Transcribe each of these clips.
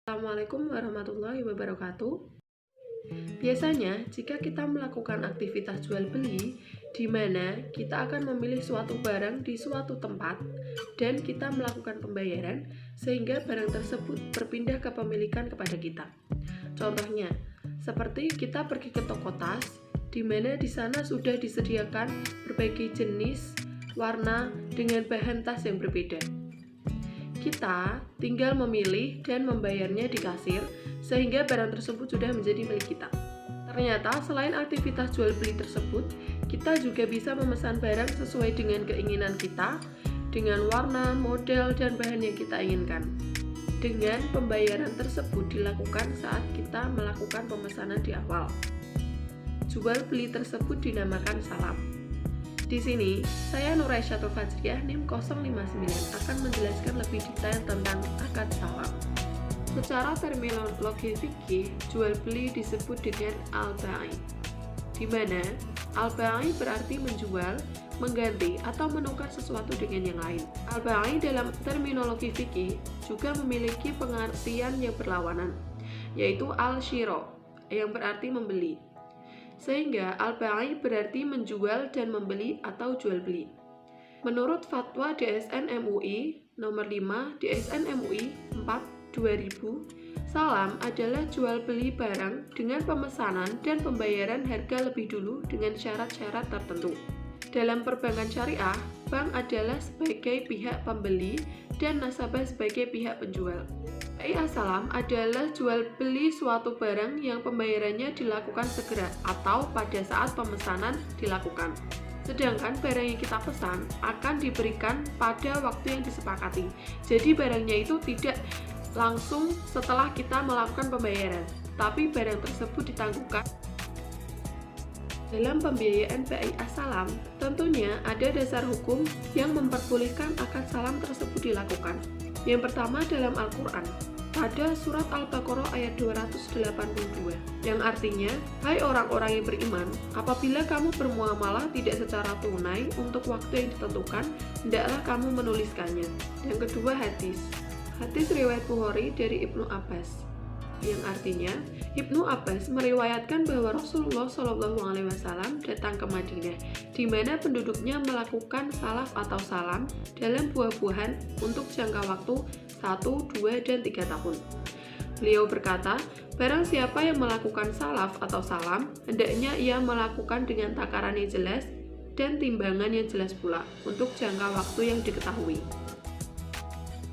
Assalamualaikum warahmatullahi wabarakatuh. Biasanya, jika kita melakukan aktivitas jual beli, di mana kita akan memilih suatu barang di suatu tempat dan kita melakukan pembayaran, sehingga barang tersebut berpindah kepemilikan kepada kita. Contohnya, seperti kita pergi ke toko tas, di mana di sana sudah disediakan berbagai jenis, warna, dengan bahan tas yang berbeda. Kita tinggal memilih dan membayarnya di kasir, sehingga barang tersebut sudah menjadi milik kita. Ternyata, selain aktivitas jual beli tersebut, kita juga bisa memesan barang sesuai dengan keinginan kita, dengan warna, model, dan bahan yang kita inginkan. Dengan pembayaran tersebut dilakukan saat kita melakukan pemesanan di awal. Jual beli tersebut dinamakan salam. Di sini, saya Nuraisyatul Fajriyah NIM 059 akan menjelaskan lebih detail tentang akad salam. Secara terminologi fikih, jual beli disebut dengan al-bai, di mana al-bai berarti menjual, mengganti, atau menukar sesuatu dengan yang lain. Al-bai dalam terminologi fikih juga memiliki pengertian yang berlawanan, yaitu al-syiro, yang berarti membeli. Sehingga al-bai berarti menjual dan membeli atau jual beli. Menurut fatwa DSN MUI nomor 5 DSN MUI 4/2000, salam adalah jual beli barang dengan pemesanan dan pembayaran harga lebih dulu dengan syarat-syarat tertentu. Dalam perbankan syariah, bank adalah sebagai pihak pembeli dan nasabah sebagai pihak penjual. Bai as-salam adalah jual beli suatu barang yang pembayarannya dilakukan segera atau pada saat pemesanan dilakukan. Sedangkan barang yang kita pesan akan diberikan pada waktu yang disepakati. Jadi barangnya itu tidak langsung setelah kita melakukan pembayaran, tapi barang tersebut ditangguhkan. Dalam pembiayaan bai as-salam, tentunya ada dasar hukum yang memperbolehkan akad salam tersebut dilakukan. Yang pertama dalam Al-Quran, pada surat Al-Baqarah ayat 282, yang artinya, hai orang-orang yang beriman, apabila kamu bermuamalah tidak secara tunai untuk waktu yang ditentukan, hendaklah kamu menuliskannya. Yang kedua hadis riwayat Bukhari dari Ibnu Abbas, yang artinya, Ibnu Abbas meriwayatkan bahwa Rasulullah SAW datang ke Madinah, di mana penduduknya melakukan salaf atau salam dalam buah-buahan untuk jangka waktu 1, 2, dan 3 tahun. Beliau berkata, barang siapa yang melakukan salaf atau salam, hendaknya ia melakukan dengan takaran yang jelas dan timbangan yang jelas pula untuk jangka waktu yang diketahui.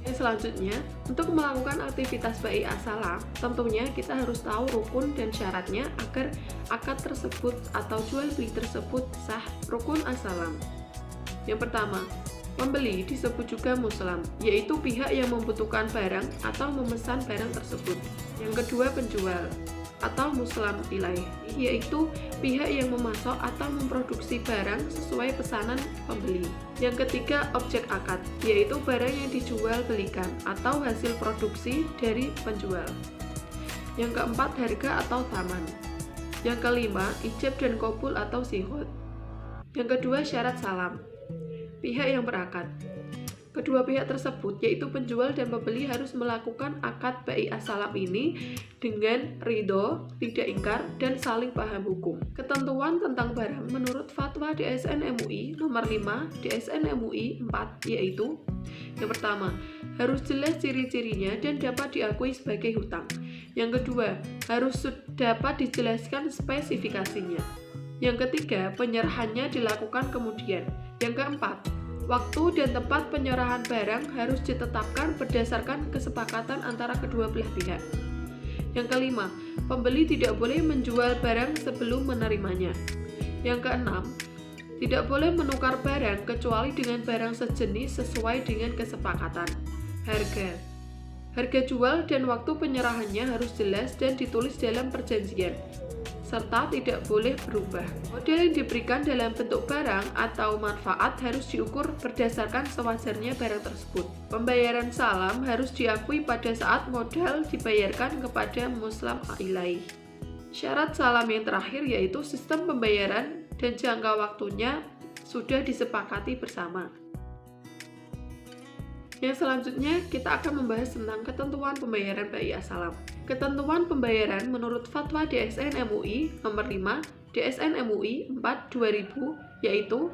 Selanjutnya, untuk melakukan aktivitas bai as-salam, tentunya kita harus tahu rukun dan syaratnya agar akad tersebut atau jual beli tersebut sah. Rukun as-salam. Yang pertama, pembeli disebut juga muslim, yaitu pihak yang membutuhkan barang atau memesan barang tersebut. Yang kedua, penjual atau muslim ilaih, yaitu pihak yang memasok atau memproduksi barang sesuai pesanan pembeli. Yang ketiga, objek akad, yaitu barang yang dijual belikan atau hasil produksi dari penjual. Yang keempat, harga atau thaman. Yang kelima, ijab dan qabul atau sihut. Yang kedua, syarat salam, pihak yang berakad. Kedua pihak tersebut, yaitu penjual dan pembeli, harus melakukan akad bai as-salam ini dengan ridho, tidak ingkar, dan saling paham hukum. Ketentuan tentang barang menurut fatwa DSN MUI nomor 5 DSN MUI 4, yaitu yang pertama, harus jelas ciri-cirinya dan dapat diakui sebagai hutang. Yang kedua, harus dapat dijelaskan spesifikasinya. Yang ketiga, penyerahannya dilakukan kemudian. Yang keempat, waktu dan tempat penyerahan barang harus ditetapkan berdasarkan kesepakatan antara kedua belah pihak. Yang kelima, pembeli tidak boleh menjual barang sebelum menerimanya. Yang keenam, tidak boleh menukar barang kecuali dengan barang sejenis sesuai dengan kesepakatan. Harga jual dan waktu penyerahannya harus jelas dan ditulis dalam perjanjian, serta tidak boleh berubah. Model yang diberikan dalam bentuk barang atau manfaat harus diukur berdasarkan sewajarnya barang tersebut. Pembayaran salam harus diakui pada saat modal dibayarkan kepada muslim ilaih. Syarat salam yang terakhir yaitu sistem pembayaran dan jangka waktunya sudah disepakati bersama. Yang selanjutnya, kita akan membahas tentang ketentuan pembayaran BI Assalam. Ketentuan pembayaran menurut Fatwa DSN MUI nomor 5, DSN MUI 4 2000, yaitu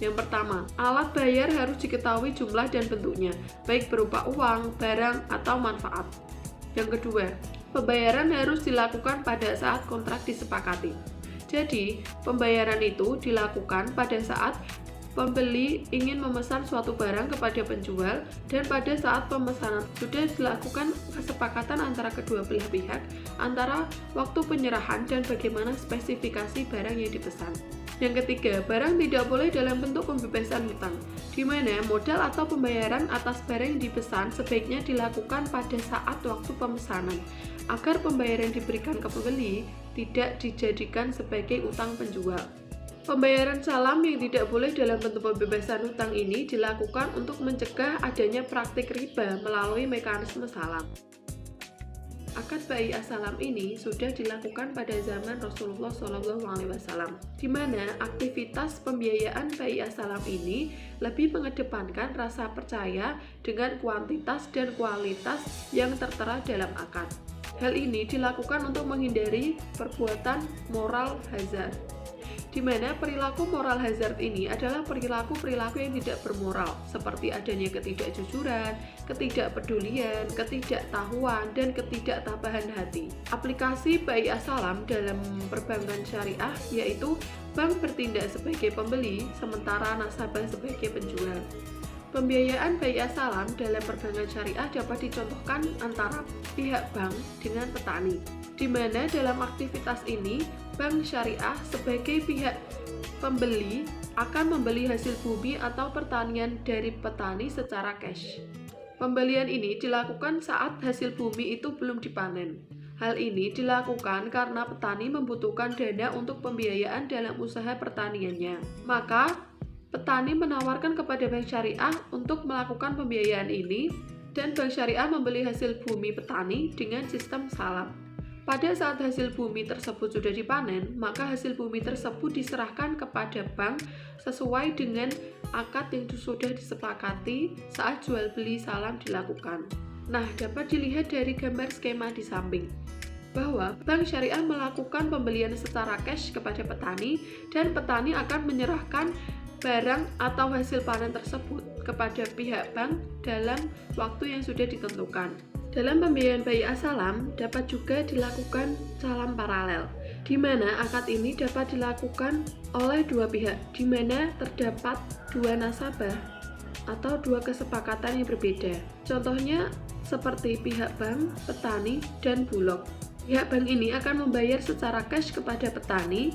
yang pertama, alat bayar harus diketahui jumlah dan bentuknya, baik berupa uang, barang, atau manfaat. Yang kedua, pembayaran harus dilakukan pada saat kontrak disepakati. Jadi, pembayaran itu dilakukan pada saat pembeli ingin memesan suatu barang kepada penjual, dan pada saat pemesanan sudah dilakukan kesepakatan antara kedua belah pihak antara waktu penyerahan dan bagaimana spesifikasi barang yang dipesan. Yang ketiga, barang tidak boleh dalam bentuk pembebasan hutang, di mana modal atau pembayaran atas barang yang dipesan sebaiknya dilakukan pada saat waktu pemesanan, agar pembayaran diberikan ke pembeli tidak dijadikan sebagai utang penjual. Pembayaran salam yang tidak boleh dalam bentuk pembebasan hutang ini dilakukan untuk mencegah adanya praktik riba melalui mekanisme salam. Akad BI Assalam ini sudah dilakukan pada zaman Rasulullah SAW, di mana aktivitas pembiayaan BI Assalam ini lebih mengedepankan rasa percaya dengan kuantitas dan kualitas yang tertera dalam akad. Hal ini dilakukan untuk menghindari perbuatan moral hazard, di mana perilaku moral hazard ini adalah perilaku-perilaku yang tidak bermoral, seperti adanya ketidakjujuran, ketidakpedulian, ketidaktahuan, dan ketidaktabahan hati. Aplikasi BI Assalam dalam perbankan syariah yaitu bank bertindak sebagai pembeli, sementara nasabah sebagai penjual. Pembiayaan BI Assalam dalam perbankan syariah dapat dicontohkan antara pihak bank dengan petani, di mana dalam aktivitas ini bank syariah sebagai pihak pembeli akan membeli hasil bumi atau pertanian dari petani secara cash. Pembelian ini dilakukan saat hasil bumi itu belum dipanen. Hal ini dilakukan karena petani membutuhkan dana untuk pembiayaan dalam usaha pertaniannya. Maka petani menawarkan kepada bank syariah untuk melakukan pembiayaan ini, dan bank syariah membeli hasil bumi petani dengan sistem salam. Pada saat hasil bumi tersebut sudah dipanen, maka hasil bumi tersebut diserahkan kepada bank sesuai dengan akad yang sudah disepakati saat jual beli salam dilakukan. Nah, dapat dilihat dari gambar skema di samping bahwa bank syariah melakukan pembelian secara cash kepada petani, dan petani akan menyerahkan barang atau hasil panen tersebut kepada pihak bank dalam waktu yang sudah ditentukan. Dalam pembiayaan BI Assalam dapat juga dilakukan salam paralel, di mana akad ini dapat dilakukan oleh dua pihak, di mana terdapat dua nasabah atau dua kesepakatan yang berbeda. Contohnya seperti pihak bank, petani, dan bulog. Pihak bank ini akan membayar secara cash kepada petani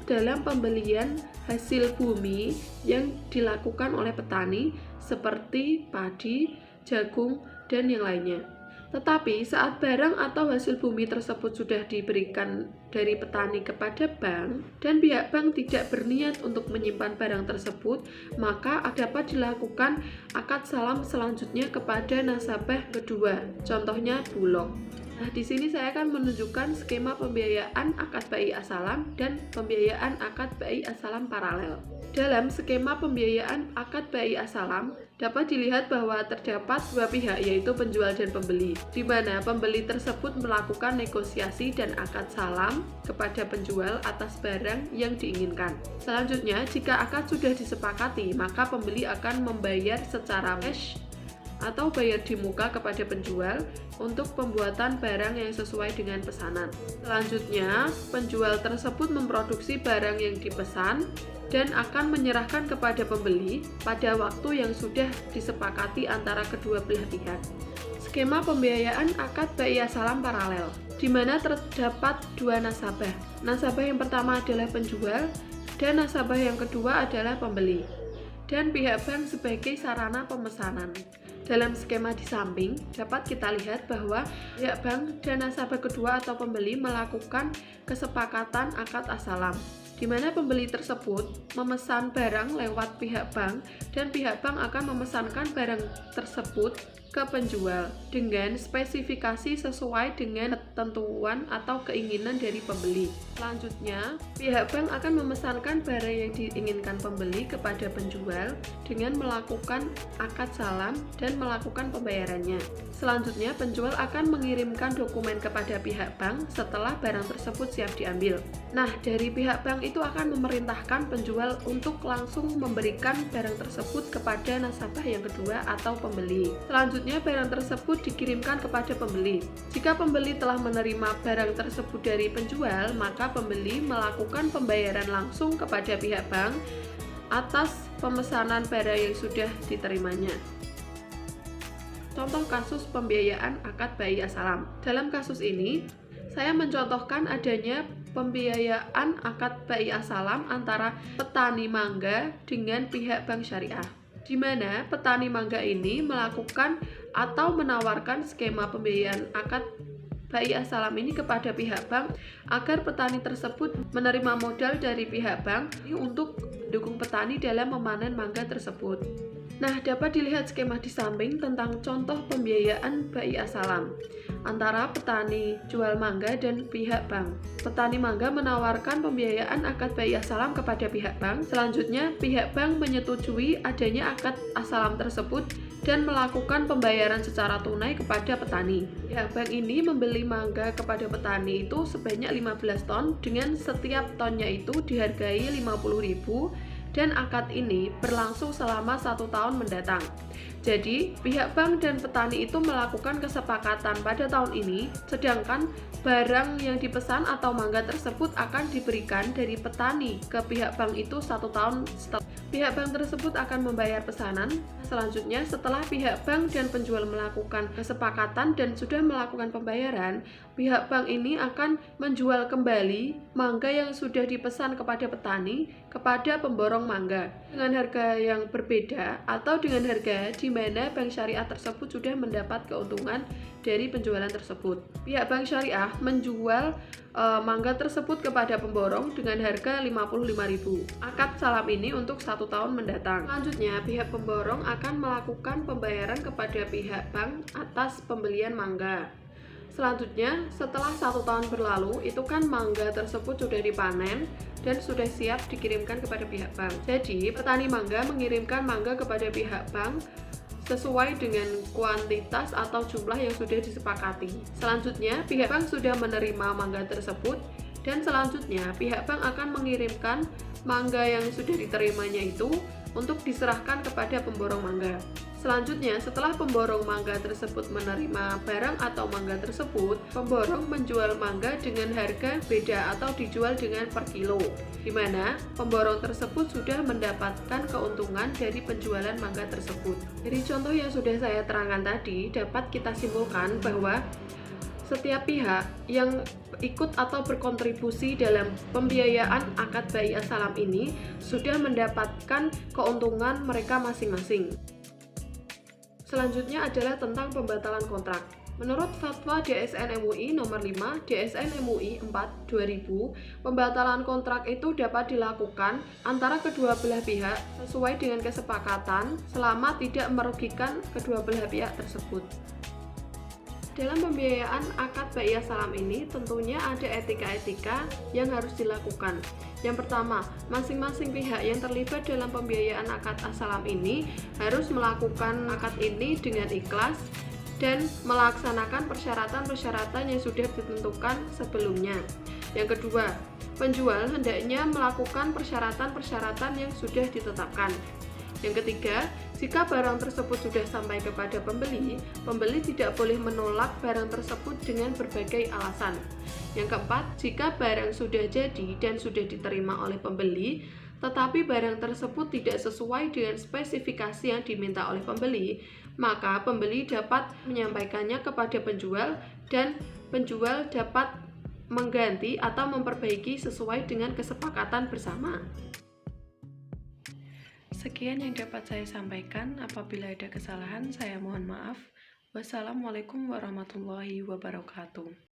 dalam pembelian hasil bumi yang dilakukan oleh petani seperti padi, jagung, dan yang lainnya. Tetapi saat barang atau hasil bumi tersebut sudah diberikan dari petani kepada bank dan pihak bank tidak berniat untuk menyimpan barang tersebut, maka dapat dilakukan akad salam selanjutnya kepada nasabah kedua, contohnya bulog. Nah, di sini saya akan menunjukkan skema pembiayaan akad BI Assalam dan pembiayaan akad BI Assalam paralel. Dalam skema pembiayaan akad BI Assalam dapat dilihat bahwa terdapat dua pihak, yaitu penjual dan pembeli, di mana pembeli tersebut melakukan negosiasi dan akad salam kepada penjual atas barang yang diinginkan. Selanjutnya, jika akad sudah disepakati, maka pembeli akan membayar secara cash atau bayar di muka kepada penjual untuk pembuatan barang yang sesuai dengan pesanan. Selanjutnya, penjual tersebut memproduksi barang yang dipesan dan akan menyerahkan kepada pembeli pada waktu yang sudah disepakati antara kedua belah pihak. Skema pembiayaan akad BI Assalam paralel, di mana terdapat dua nasabah. Nasabah yang pertama adalah penjual dan nasabah yang kedua adalah pembeli, dan pihak bank sebagai sarana pemesanan. Dalam skema di samping, dapat kita lihat bahwa pihak bank dan nasabah kedua atau pembeli melakukan kesepakatan akad assalam, di mana pembeli tersebut memesan barang lewat pihak bank dan pihak bank akan memesankan barang tersebut ke penjual dengan spesifikasi sesuai dengan ketentuan atau keinginan dari pembeli. Selanjutnya, pihak bank akan memesankan barang yang diinginkan pembeli kepada penjual dengan melakukan akad salam dan melakukan pembayarannya. Selanjutnya, penjual akan mengirimkan dokumen kepada pihak bank setelah barang tersebut siap diambil. Nah, dari pihak bank itu akan memerintahkan penjual untuk langsung memberikan barang tersebut kepada nasabah yang kedua atau pembeli. Selanjutnya, barang tersebut dikirimkan kepada pembeli. Jika pembeli telah menerima barang tersebut dari penjual, maka pembeli melakukan pembayaran langsung kepada pihak bank atas pemesanan barang yang sudah diterimanya. Contoh kasus pembiayaan akad bai salam. Dalam kasus ini, saya mencontohkan adanya pembiayaan akad bai salam antara petani mangga dengan pihak bank syariah, di mana petani mangga ini melakukan atau menawarkan skema pembiayaan akad bai salam ini kepada pihak bank agar petani tersebut menerima modal dari pihak bank untuk mendukung petani dalam memanen mangga tersebut. Nah, dapat dilihat skema di samping tentang contoh pembiayaan bai salam antara petani jual mangga dan pihak bank. Petani mangga menawarkan pembiayaan akad bai salam kepada pihak bank. Selanjutnya, pihak bank menyetujui adanya akad salam tersebut dan melakukan pembayaran secara tunai kepada petani. Pihak bank ini membeli mangga kepada petani itu sebanyak 15 ton dengan setiap tonnya itu dihargai 50.000 dan akad ini berlangsung selama 1 tahun mendatang. Jadi, pihak bank dan petani itu melakukan kesepakatan pada tahun ini, sedangkan barang yang dipesan atau mangga tersebut akan diberikan dari petani ke pihak bank itu 1 tahun setelah. Pihak bank tersebut akan membayar pesanan. Selanjutnya, setelah pihak bank dan penjual melakukan kesepakatan dan sudah melakukan pembayaran, pihak bank ini akan menjual kembali mangga yang sudah dipesan kepada petani kepada pemborong mangga dengan harga yang berbeda atau dengan harga di mana bank syariah tersebut sudah mendapat keuntungan dari penjualan tersebut. Pihak bank syariah menjual mangga tersebut kepada pemborong dengan harga 55.000. Akad salam ini untuk 1 tahun mendatang. Selanjutnya, pihak pemborong akan melakukan pembayaran kepada pihak bank atas pembelian mangga. Selanjutnya, setelah 1 tahun berlalu, itu kan mangga tersebut sudah dipanen dan sudah siap dikirimkan kepada pihak bank. Jadi, petani mangga mengirimkan mangga kepada pihak bank sesuai dengan kuantitas atau jumlah yang sudah disepakati. Selanjutnya, pihak bank sudah menerima mangga tersebut dan selanjutnya pihak bank akan mengirimkan mangga yang sudah diterimanya itu untuk diserahkan kepada pemborong mangga. Selanjutnya, setelah pemborong mangga tersebut menerima barang atau mangga tersebut, pemborong menjual mangga dengan harga beda atau dijual dengan per kilo, di mana pemborong tersebut sudah mendapatkan keuntungan dari penjualan mangga tersebut. Dari contoh yang sudah saya terangkan tadi, dapat kita simpulkan bahwa setiap pihak yang ikut atau berkontribusi dalam pembiayaan akad bai salam ini sudah mendapatkan keuntungan mereka masing-masing. Selanjutnya adalah tentang pembatalan kontrak. Menurut Fatwa DSN MUI nomor 5 DSN MUI 4 2000, pembatalan kontrak itu dapat dilakukan antara kedua belah pihak sesuai dengan kesepakatan selama tidak merugikan kedua belah pihak tersebut. Dalam pembiayaan akad bai salam ini tentunya ada etika-etika yang harus dilakukan. Yang pertama, masing-masing pihak yang terlibat dalam pembiayaan akad salam ini harus melakukan akad ini dengan ikhlas dan melaksanakan persyaratan-persyaratan yang sudah ditentukan sebelumnya. Yang kedua, penjual hendaknya melakukan persyaratan-persyaratan yang sudah ditetapkan. Yang ketiga, jika barang tersebut sudah sampai kepada pembeli, pembeli tidak boleh menolak barang tersebut dengan berbagai alasan. Yang keempat, jika barang sudah jadi dan sudah diterima oleh pembeli, tetapi barang tersebut tidak sesuai dengan spesifikasi yang diminta oleh pembeli, maka pembeli dapat menyampaikannya kepada penjual dan penjual dapat mengganti atau memperbaiki sesuai dengan kesepakatan bersama. Sekian yang dapat saya sampaikan. Apabila ada kesalahan, saya mohon maaf. Wassalamualaikum warahmatullahi wabarakatuh.